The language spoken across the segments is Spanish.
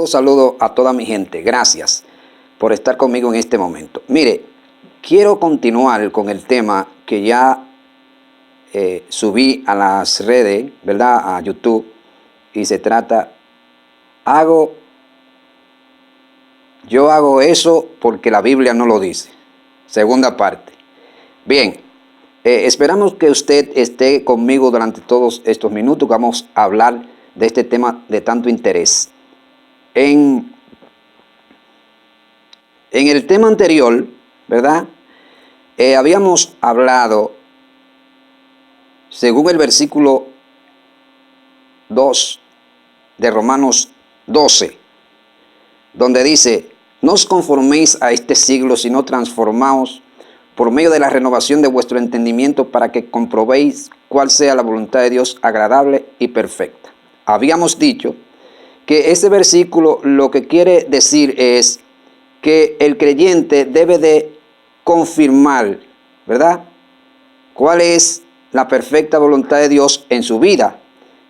Saludo a toda mi gente. Gracias por estar conmigo en este momento. Mire, quiero continuar con el tema que ya subí a las redes, ¿verdad? A YouTube. Y se trata, yo hago eso porque la Biblia no lo dice. Segunda parte. Bien, esperamos que usted esté conmigo durante todos estos minutos. Vamos a hablar de este tema de tanto interés. En el tema anterior, ¿verdad? Habíamos hablado, según el versículo 2 de Romanos 12, donde dice, no os conforméis a este siglo, sino transformaos por medio de la renovación de vuestro entendimiento para que comprobéis cuál sea la voluntad de Dios agradable y perfecta. Habíamos dicho que ese versículo lo que quiere decir es que el creyente debe de confirmar, ¿verdad?, cuál es la perfecta voluntad de Dios en su vida.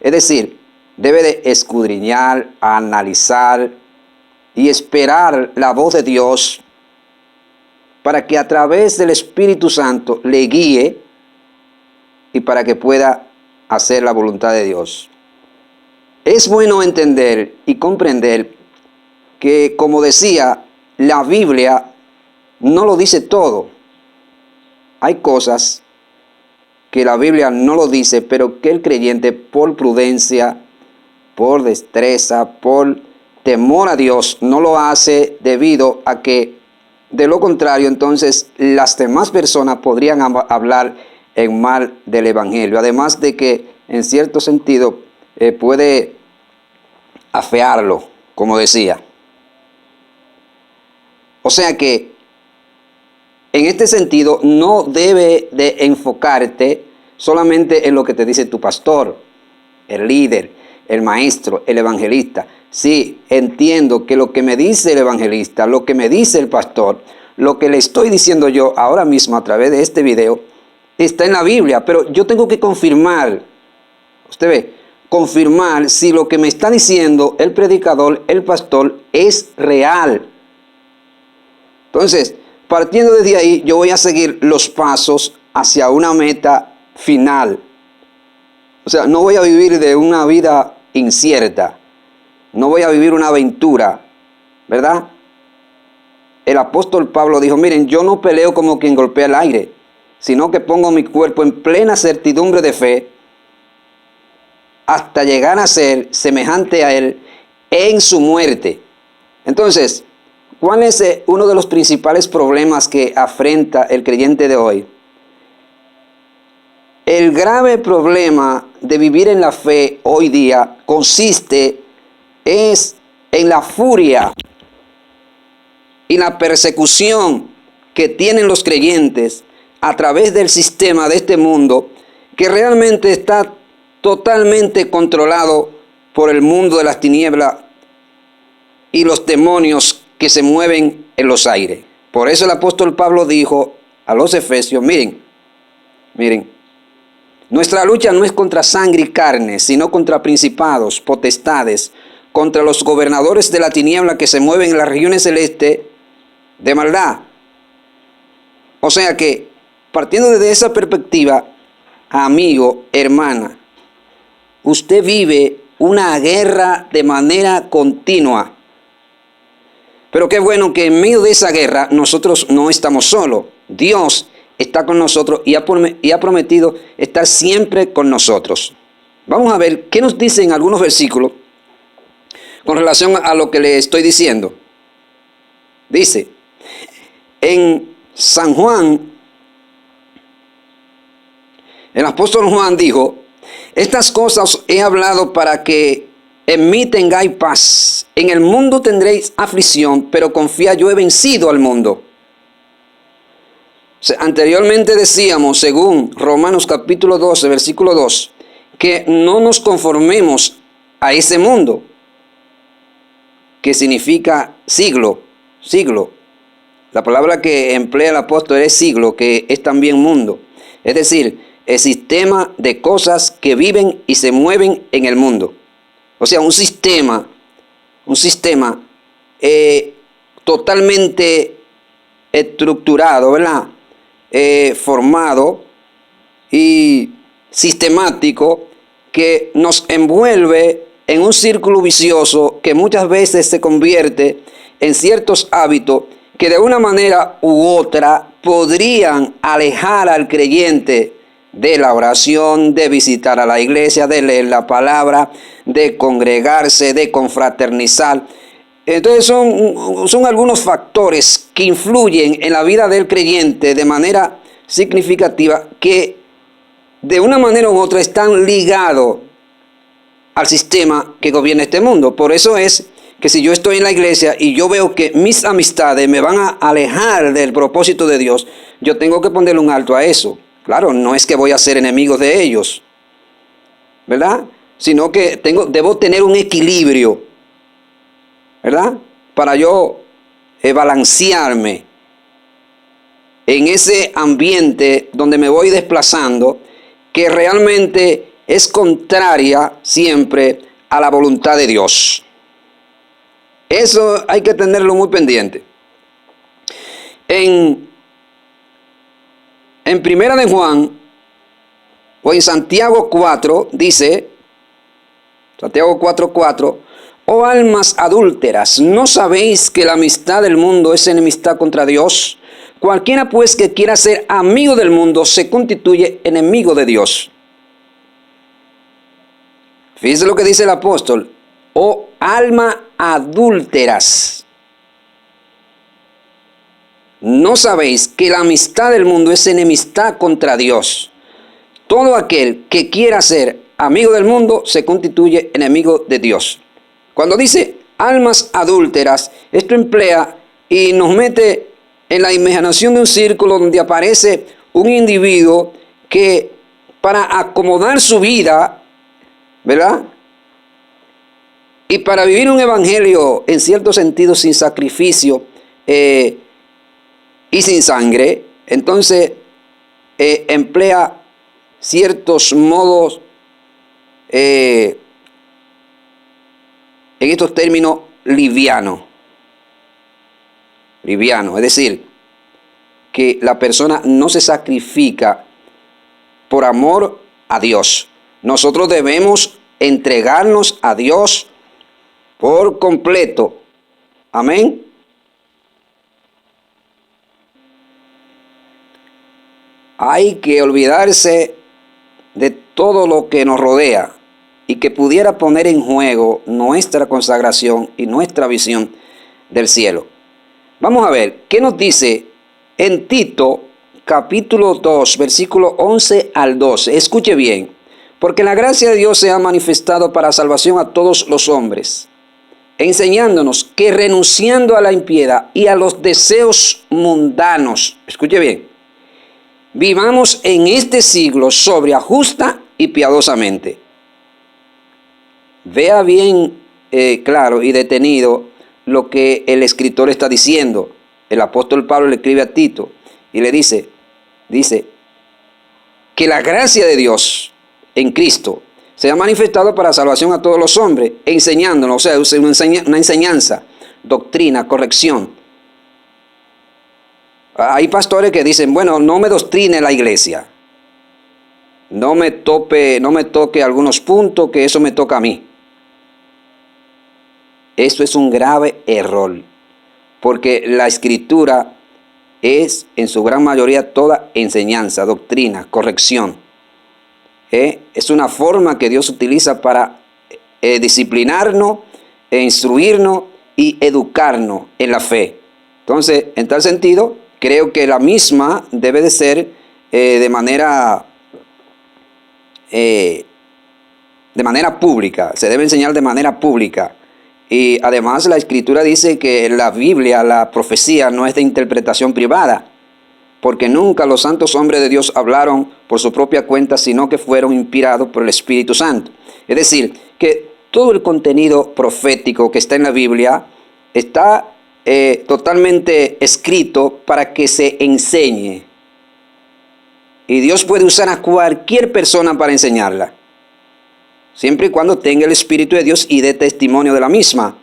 Es decir, debe de escudriñar, analizar y esperar la voz de Dios para que a través del Espíritu Santo le guíe y para que pueda hacer la voluntad de Dios. Es bueno entender y comprender que, como decía, la Biblia no lo dice todo. Hay cosas que la Biblia no lo dice, pero que el creyente, por prudencia, por destreza, por temor a Dios, no lo hace, debido a que, de lo contrario, entonces las demás personas podrían hablar en mal del Evangelio. Además de que, en cierto sentido, puede afearlo, como decía. O sea que, en este sentido, no debe de enfocarte solamente en lo que te dice tu pastor, el líder, el maestro, el evangelista. Sí, entiendo que lo que me dice el evangelista, lo que me dice el pastor, lo que le estoy diciendo yo ahora mismo a través de este video, está en la Biblia, pero yo tengo que confirmar, usted ve, confirmar si lo que me está diciendo el predicador, el pastor, es real. Entonces, partiendo desde ahí, yo voy a seguir los pasos hacia una meta final. O sea, no voy a vivir de una vida incierta. No voy a vivir una aventura, ¿verdad? El apóstol Pablo dijo, miren, yo no peleo como quien golpea el aire, sino que pongo mi cuerpo en plena certidumbre de fe hasta llegar a ser semejante a él en su muerte. Entonces, ¿cuál es uno de los principales problemas que afrenta el creyente de hoy? El grave problema de vivir en la fe hoy día consiste en la furia y la persecución que tienen los creyentes a través del sistema de este mundo, que realmente está totalmente controlado por el mundo de las tinieblas y los demonios que se mueven en los aires. Por eso el apóstol Pablo dijo a los efesios, miren, nuestra lucha no es contra sangre y carne, sino contra principados, potestades, contra los gobernadores de la tiniebla que se mueven en las regiones celestes de maldad. O sea que, partiendo desde esa perspectiva, amigo, hermana, usted vive una guerra de manera continua. Pero qué bueno que en medio de esa guerra nosotros no estamos solos. Dios está con nosotros y ha prometido estar siempre con nosotros. Vamos a ver qué nos dicen algunos versículos con relación a lo que le estoy diciendo. Dice, en San Juan, el apóstol Juan dijo, estas cosas he hablado para que en mí tengáis paz. En el mundo tendréis aflicción, pero confía, yo he vencido al mundo. Anteriormente decíamos, según Romanos capítulo 12, versículo 2, que no nos conformemos a ese mundo, que significa siglo. La palabra que emplea el apóstol es siglo, que es también mundo. Es decir, el sistema de cosas que viven y se mueven en el mundo. O sea, un sistema un sistema totalmente estructurado, ¿verdad? Formado y sistemático que nos envuelve en un círculo vicioso que muchas veces se convierte en ciertos hábitos que de una manera u otra podrían alejar al creyente de la oración, de visitar a la iglesia, de leer la palabra, de congregarse, de confraternizar. Entonces son algunos factores que influyen en la vida del creyente de manera significativa, que de una manera u otra están ligados al sistema que gobierna este mundo. Por eso es que si yo estoy en la iglesia y yo veo que mis amistades me van a alejar del propósito de Dios, yo tengo que ponerle un alto a eso. Claro, no es que voy a ser enemigo de ellos, ¿verdad? Sino que debo tener un equilibrio, ¿verdad? Para yo balancearme en ese ambiente donde me voy desplazando, que realmente es contraria siempre a la voluntad de Dios. Eso hay que tenerlo muy pendiente. En Primera de Juan, o en Santiago 4, dice, Santiago 4:4, oh almas adúlteras, ¿no sabéis que la amistad del mundo es enemistad contra Dios? Cualquiera pues que quiera ser amigo del mundo se constituye enemigo de Dios. Fíjense lo que dice el apóstol, oh almas adúlteras. ¿No sabéis que la amistad del mundo es enemistad contra Dios? Todo aquel que quiera ser amigo del mundo se constituye enemigo de Dios. Cuando dice almas adúlteras, esto emplea y nos mete en la imaginación de un círculo donde aparece un individuo que, para acomodar su vida, ¿verdad?, y para vivir un evangelio en cierto sentido sin sacrificio y sin sangre, entonces emplea ciertos modos, en estos términos, liviano, es decir, que la persona no se sacrifica por amor a Dios. Nosotros debemos entregarnos a Dios por completo. Amén. Hay que olvidarse de todo lo que nos rodea y que pudiera poner en juego nuestra consagración y nuestra visión del cielo. Vamos a ver, ¿qué nos dice en Tito capítulo 2, versículo 11 al 12? Escuche bien, porque la gracia de Dios se ha manifestado para salvación a todos los hombres, enseñándonos que renunciando a la impiedad y a los deseos mundanos, escuche bien, vivamos en este siglo sobria, justa y piadosamente. Vea bien claro y detenido lo que el escritor está diciendo. El apóstol Pablo le escribe a Tito y le dice que la gracia de Dios en Cristo se ha manifestado para salvación a todos los hombres, enseñándonos, o sea, una enseñanza, doctrina, corrección. Hay pastores que dicen, bueno, no me doctrine la iglesia, no me toque algunos puntos, que eso me toca a mí. Esto es un grave error, porque la escritura es en su gran mayoría toda enseñanza, doctrina, corrección. Es una forma que Dios utiliza para disciplinarnos, instruirnos y educarnos en la fe. Entonces, en tal sentido, creo que la misma debe de ser de manera pública, se debe enseñar de manera pública. Y además la escritura dice que la Biblia, la profecía, no es de interpretación privada, porque nunca los santos hombres de Dios hablaron por su propia cuenta, sino que fueron inspirados por el Espíritu Santo. Es decir, que todo el contenido profético que está en la Biblia está totalmente escrito para que se enseñe. Y Dios puede usar a cualquier persona para enseñarla, siempre y cuando tenga el Espíritu de Dios y dé testimonio de la misma.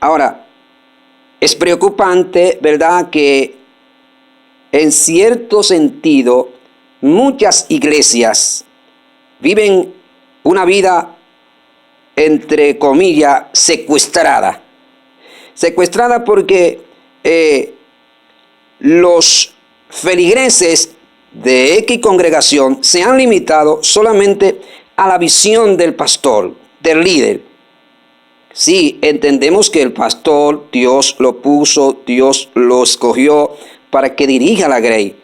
Ahora, es preocupante, ¿verdad?, que en cierto sentido muchas iglesias viven una vida, entre comillas, secuestrada. Secuestrada porque los feligreses de X congregación se han limitado solamente a la visión del pastor, del líder. Sí, entendemos que el pastor, Dios lo puso, Dios lo escogió para que dirija la grey.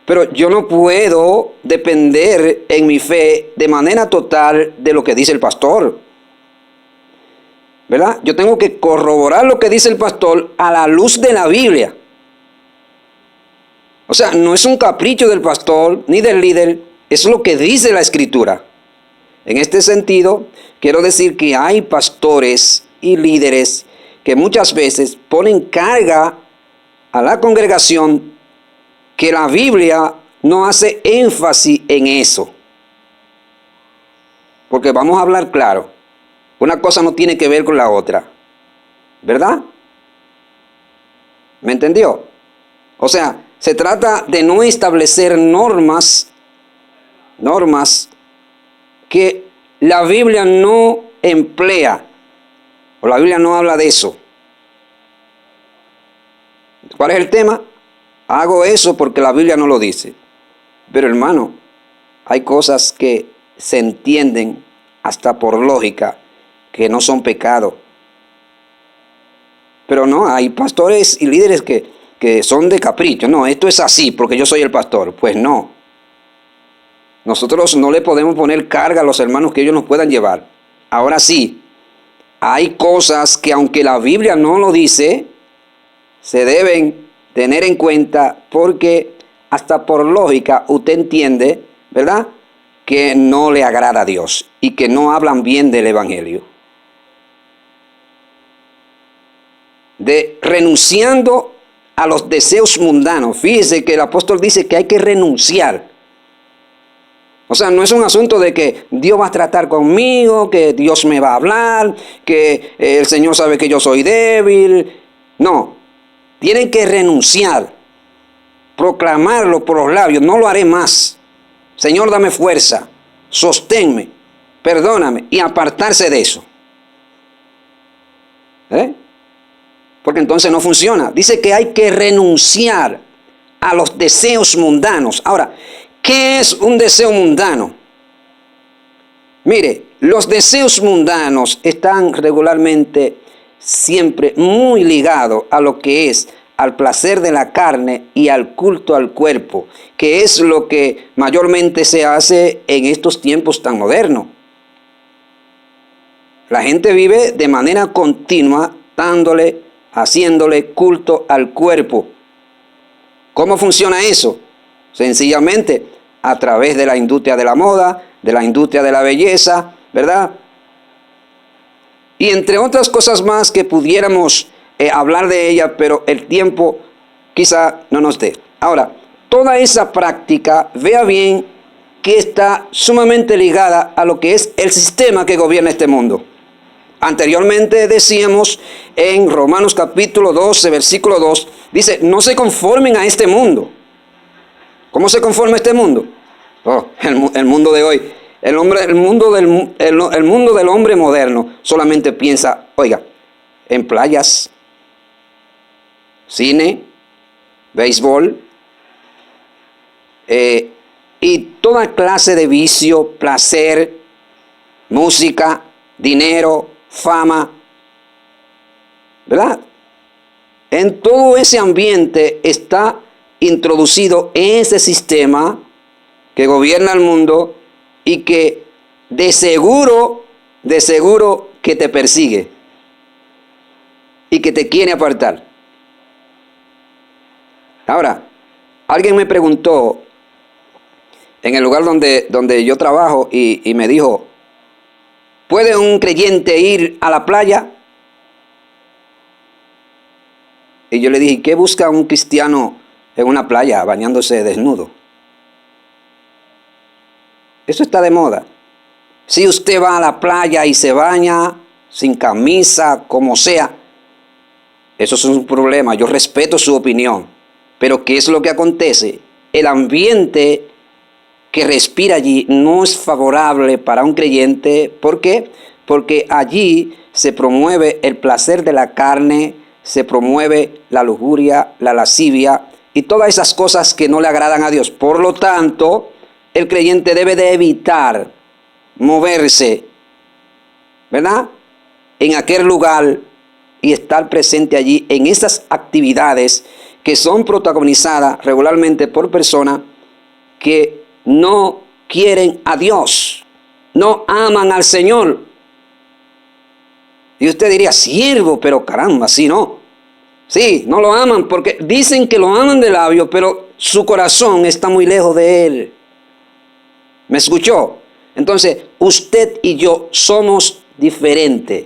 Pero yo no puedo depender en mi fe de manera total de lo que dice el pastor, ¿verdad? Yo tengo que corroborar lo que dice el pastor a la luz de la Biblia. O sea, no es un capricho del pastor ni del líder, es lo que dice la Escritura. En este sentido, quiero decir que hay pastores y líderes que muchas veces ponen carga a la congregación que la Biblia no hace énfasis en eso. Porque vamos a hablar claro, una cosa no tiene que ver con la otra, ¿verdad? ¿Me entendió? O sea, se trata de no establecer normas que la Biblia no emplea, o la Biblia no habla de eso. ¿Cuál es el tema? Hago eso porque la Biblia no lo dice. Pero hermano, hay cosas que se entienden hasta por lógica que no son pecado. Pero no, hay pastores y líderes que son de capricho. No, esto es así porque yo soy el pastor. Pues no. Nosotros no le podemos poner carga a los hermanos que ellos nos puedan llevar. Ahora sí, hay cosas que aunque la Biblia no lo dice, se deben tener en cuenta porque hasta por lógica usted entiende, ¿verdad?, que no le agrada a Dios y que no hablan bien del Evangelio. De renunciando a los deseos mundanos. Fíjese que el apóstol dice que hay que renunciar. O sea, no es un asunto de que Dios va a tratar conmigo, que Dios me va a hablar, que el Señor sabe que yo soy débil. No, tienen que renunciar, proclamarlo por los labios. No lo haré más. Señor, dame fuerza, sosténme, perdóname y apartarse de eso. Porque entonces no funciona. Dice que hay que renunciar a los deseos mundanos. Ahora, ¿qué es un deseo mundano? Mire, los deseos mundanos están regularmente siempre muy ligados a lo que es al placer de la carne y al culto al cuerpo, que es lo que mayormente se hace en estos tiempos tan modernos. La gente vive de manera continua haciéndole culto al cuerpo. ¿Cómo funciona eso? Sencillamente a través de la industria de la moda, de la industria de la belleza, ¿verdad? Y entre otras cosas más que pudiéramos hablar de ella, pero el tiempo quizá no nos dé. Ahora, toda esa práctica, vea bien que está sumamente ligada a lo que es el sistema que gobierna este mundo. Anteriormente decíamos en Romanos capítulo 12, versículo 2, dice, no se conformen a este mundo. ¿Cómo se conforma este mundo? Oh, el mundo de hoy. El mundo del hombre moderno solamente piensa, oiga, en playas, cine, béisbol, y toda clase de vicio, placer, música, dinero, fama, ¿verdad? En todo ese ambiente está introducido ese sistema que gobierna el mundo y que de seguro que te persigue y que te quiere apartar. Ahora, alguien me preguntó en el lugar donde yo trabajo y me dijo, ¿puede un creyente ir a la playa? Y yo le dije, ¿qué busca un cristiano en una playa bañándose desnudo? Eso está de moda. Si usted va a la playa y se baña sin camisa, como sea, Eso es un problema, yo respeto su opinión. Pero ¿qué es lo que acontece? El ambiente que respira allí no es favorable para un creyente. ¿Por qué? Porque allí se promueve el placer de la carne, se promueve la lujuria, la lascivia y todas esas cosas que no le agradan a Dios. Por lo tanto, el creyente debe de evitar moverse, ¿verdad?, en aquel lugar y estar presente allí en esas actividades que son protagonizadas regularmente por personas que no quieren a Dios, no aman al Señor. Y usted diría, siervo, pero caramba, sí, no. Sí, no lo aman porque dicen que lo aman de labio, pero su corazón está muy lejos de Él. ¿Me escuchó? Entonces, usted y yo somos diferentes.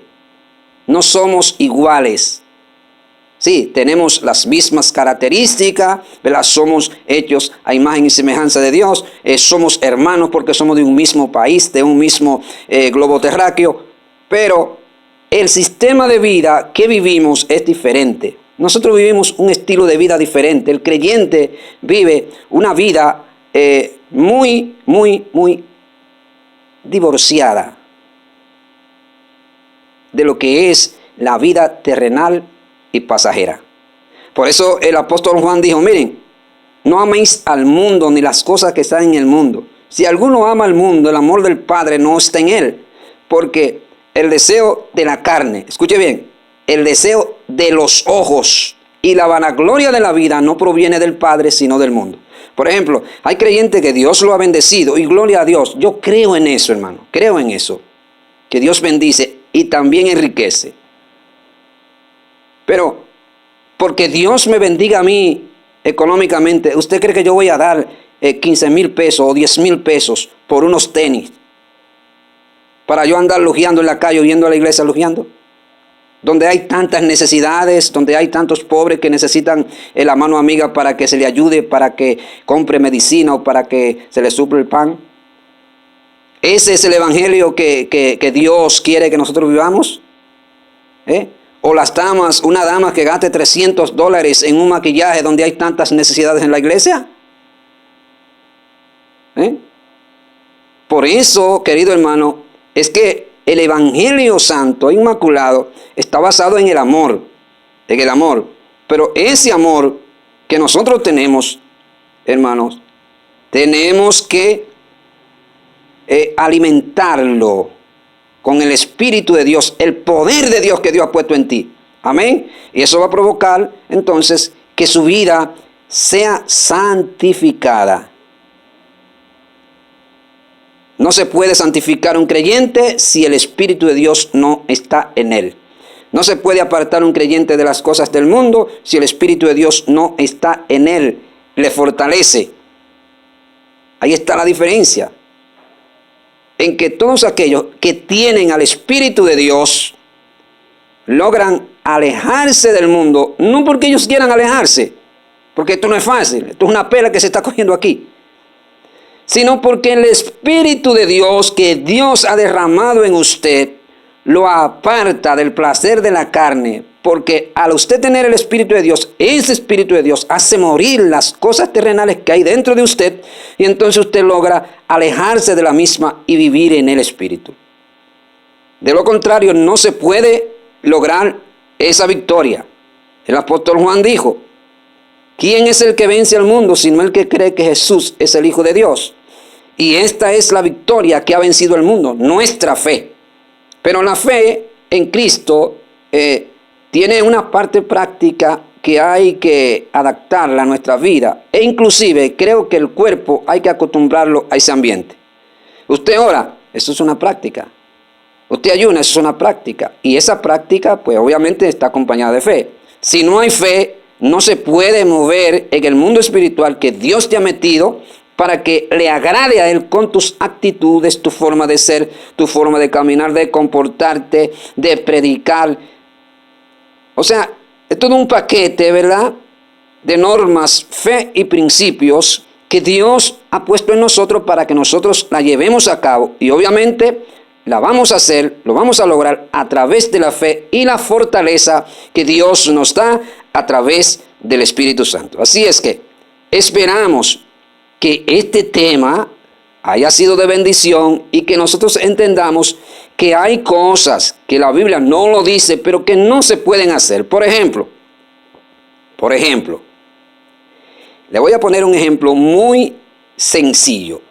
No somos iguales. Sí, tenemos las mismas características, ¿verdad? Somos hechos a imagen y semejanza de Dios. Somos hermanos porque somos de un mismo país, de un mismo globo terráqueo. Pero el sistema de vida que vivimos es diferente. Nosotros vivimos un estilo de vida diferente. El creyente vive una vida muy divorciada de lo que es la vida terrenal y pasajera. Por eso el apóstol Juan dijo, miren, no améis al mundo ni las cosas que están en el mundo. Si alguno ama al mundo, el amor del Padre no está en él. Porque el deseo de la carne, escuche bien, el deseo de los ojos y la vanagloria de la vida no proviene del Padre, sino del mundo. Por ejemplo, hay creyentes que Dios lo ha bendecido y gloria a Dios. Yo creo en eso, hermano, creo en eso. Que Dios bendice y también enriquece. Pero, porque Dios me bendiga a mí económicamente, ¿usted cree que yo voy a dar 15,000 pesos o 10,000 pesos por unos tenis? Para yo andar lujeando en la calle, yendo a la iglesia lujeando. Donde hay tantas necesidades, donde hay tantos pobres que necesitan la mano amiga para que se le ayude, para que compre medicina o para que se le suple el pan. ¿Ese es el evangelio que Dios quiere que nosotros vivamos? O las damas, una dama que gaste $300 en un maquillaje donde hay tantas necesidades en la iglesia. Por eso, querido hermano, es que el evangelio santo, inmaculado, está basado en el amor. En el amor. Pero ese amor que nosotros tenemos, hermanos, tenemos que alimentarlo con el Espíritu de Dios, el poder de Dios que Dios ha puesto en ti. Amén. Y eso va a provocar entonces que su vida sea santificada. No se puede santificar un creyente si el Espíritu de Dios no está en él. No se puede apartar un creyente de las cosas del mundo si el Espíritu de Dios no está en él. Le fortalece. Ahí está la diferencia. En que todos aquellos que tienen al Espíritu de Dios logran alejarse del mundo, no porque ellos quieran alejarse, porque esto no es fácil, esto es una pela que se está cogiendo aquí, sino porque el Espíritu de Dios que Dios ha derramado en usted lo aparta del placer de la carne, porque al usted tener el Espíritu de Dios, ese Espíritu de Dios hace morir las cosas terrenales que hay dentro de usted, y entonces usted logra alejarse de la misma y vivir en el Espíritu. De lo contrario, no se puede lograr esa victoria. El apóstol Juan dijo, ¿quién es el que vence al mundo sino el que cree que Jesús es el Hijo de Dios? Y esta es la victoria que ha vencido el mundo, nuestra fe. Pero la fe en Cristo tiene una parte práctica que hay que adaptarla a nuestra vida. E inclusive creo que el cuerpo hay que acostumbrarlo a ese ambiente. Usted ora, eso es una práctica. Usted ayuna, eso es una práctica. Y esa práctica, pues obviamente está acompañada de fe. Si no hay fe, no se puede mover en el mundo espiritual que Dios te ha metido para que le agrade a Él con tus actitudes, tu forma de ser, tu forma de caminar, de comportarte, de predicar. O sea, es todo un paquete, ¿verdad?, de normas, fe y principios que Dios ha puesto en nosotros para que nosotros la llevemos a cabo. Y obviamente la vamos a hacer, lo vamos a lograr a través de la fe y la fortaleza que Dios nos da a través del Espíritu Santo. Así es que esperamos que este tema haya sido de bendición y que nosotros entendamos que hay cosas que la Biblia no lo dice, pero que no se pueden hacer. Por ejemplo, le voy a poner un ejemplo muy sencillo.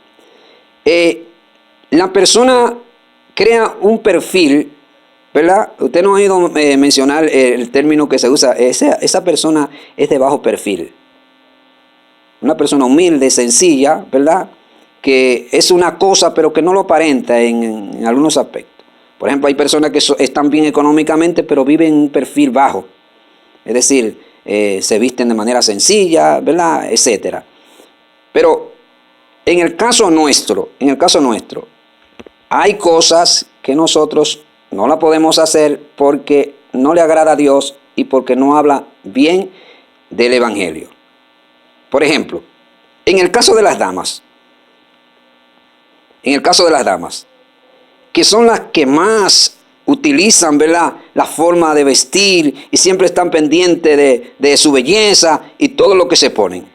La persona crea un perfil, ¿verdad? Usted no ha oído mencionar el término que se usa. Esa persona es de bajo perfil. Una persona humilde, sencilla, ¿verdad? Que es una cosa, pero que no lo aparenta en algunos aspectos. Por ejemplo, hay personas que están bien económicamente, pero viven en un perfil bajo. Es decir, se visten de manera sencilla, ¿verdad? Etcétera. Pero en el caso nuestro, hay cosas que nosotros no la podemos hacer porque no le agrada a Dios y porque no habla bien del Evangelio. Por ejemplo, en el caso de las damas, que son las que más utilizan, ¿verdad?, la forma de vestir y siempre están pendientes de su belleza y todo lo que se ponen.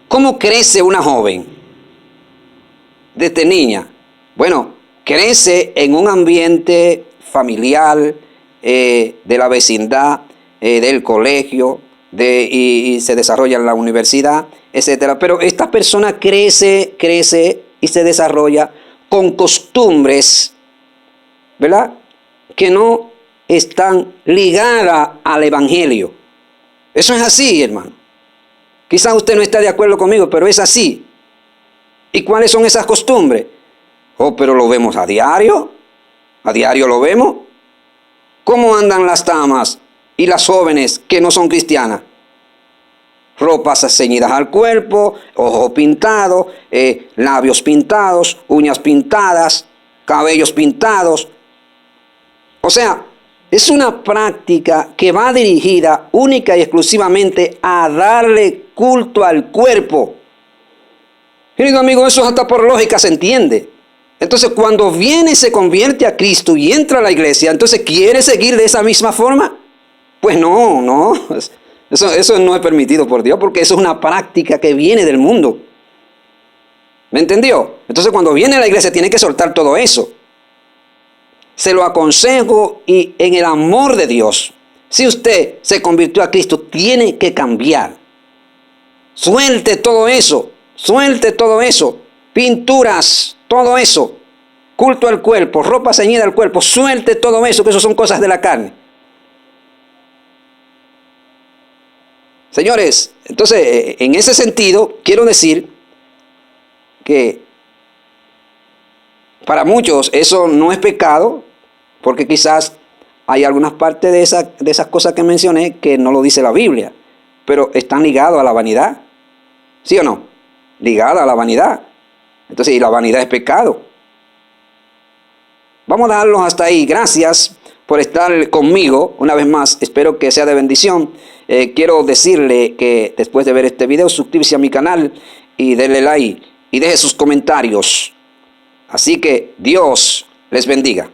¿Cómo crece una joven desde niña? Bueno, crece en un ambiente familiar, de la vecindad, del colegio, y se desarrolla en la universidad, etc. Pero esta persona crece y se desarrolla con costumbres, ¿verdad?, que no están ligadas al Evangelio. Eso es así, hermano. Quizás usted no está de acuerdo conmigo, pero es así. ¿Y cuáles son esas costumbres? Oh, pero lo vemos a diario lo vemos. ¿Cómo andan las damas y las jóvenes que no son cristianas? Ropas ceñidas al cuerpo, ojos pintados, labios pintados, uñas pintadas, cabellos pintados. O sea, es una práctica que va dirigida única y exclusivamente a darle culto al cuerpo. Querido amigo, eso hasta por lógica se entiende. Entonces, cuando viene y se convierte a Cristo y entra a la iglesia, entonces ¿quiere seguir de esa misma forma? Pues no. Eso no es permitido por Dios, porque eso es una práctica que viene del mundo. ¿Me entendió? Entonces, cuando viene a la iglesia tiene que soltar todo eso. Se lo aconsejo y en el amor de Dios, si usted se convirtió a Cristo, tiene que cambiar. Suelte todo eso. Pinturas, todo eso. Culto al cuerpo, ropa ceñida al cuerpo. Suelte todo eso, que eso son cosas de la carne. Señores, entonces, en ese sentido, quiero decir que para muchos eso no es pecado, porque quizás hay algunas partes de esas cosas que mencioné que no lo dice la Biblia, pero están ligados a la vanidad. ¿Sí o no? Ligada a la vanidad. Entonces, y la vanidad es pecado. Vamos a dejarlos hasta ahí. Gracias por estar conmigo. Una vez más, espero que sea de bendición. Quiero decirle que después de ver este video, suscríbase a mi canal y denle like y deje sus comentarios. Así que Dios les bendiga.